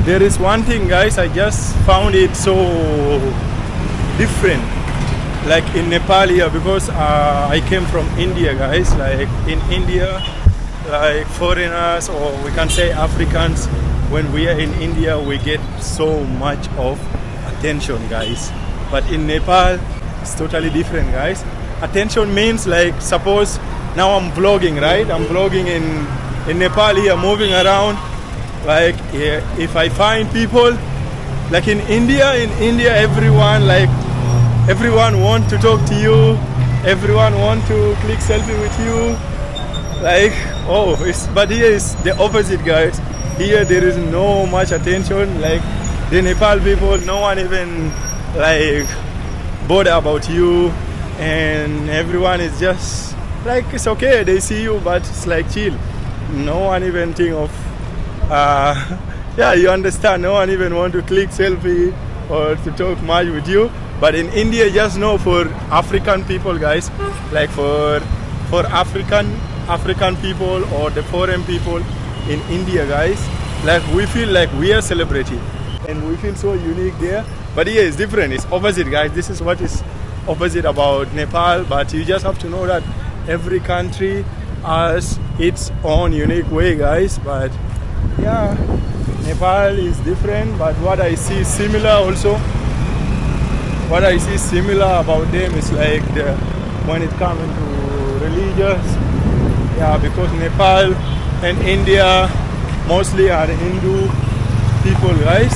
there is one thing, guys, I just found it so different. Like in Nepal here, because I came from India, guys. Like in India, like foreigners, or we can say Africans, when we are in India, we get so much of attention, guys. But in Nepal, it's totally different, guys. Attention means, like, suppose now I'm vlogging, right? I'm vlogging in Nepal here, moving around. Like, yeah, if I find people, like in India, everyone want to talk to you, everyone want to click selfie with you. Like, but here is the opposite, guys. Here there is no much attention. Like the Nepal people, no one even like bother about you, and everyone is just like, it's okay, they see you, but it's like chill. No one even think of yeah, you understand, no one even want to click selfie or to talk much with you. But in India, just know, for African people, guys, like for African people or the foreign people in India, guys, like we feel like we are celebrity and we feel so unique there. But here it's different, it's opposite, guys. This is what is opposite about Nepal. But you just have to know that every country has its own unique way, guys. But yeah, Nepal is different, but what I see similar also, what I see similar about them is like when it comes into religious, yeah, because Nepal and India mostly are Hindu people, guys.